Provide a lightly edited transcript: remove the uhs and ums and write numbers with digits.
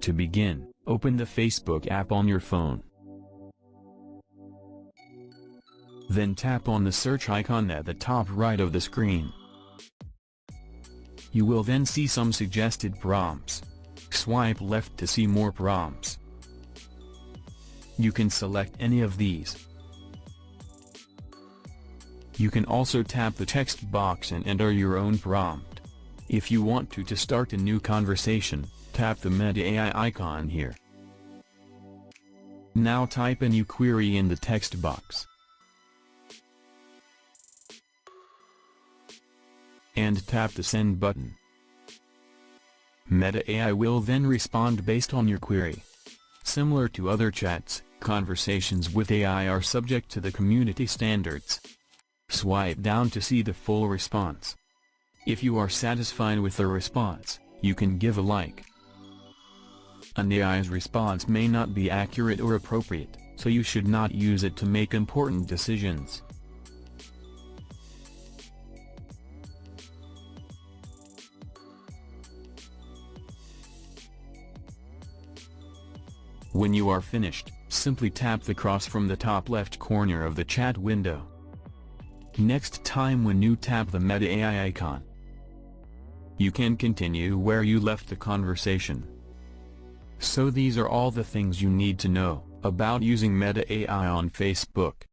To begin, open the Facebook app on your phone. Then tap on the search icon at the top right of the screen. You will then see some suggested prompts. Swipe left to see more prompts. You can select any of these. You can also tap the text box and enter your own prompt. If you want to start a new conversation, tap the Meta AI icon here. Now type a new query in the text box. And tap the send button. Meta AI will then respond based on your query. Similar to other chats, conversations with AI are subject to the community standards. Swipe down to see the full response. If you are satisfied with the response, you can give a like. An AI's response may not be accurate or appropriate, so you should not use it to make important decisions. When you are finished, simply tap the cross from the top left corner of the chat window. Next time when you tap the Meta AI icon, you can continue where you left the conversation. So these are all the things you need to know about using Meta AI on Facebook.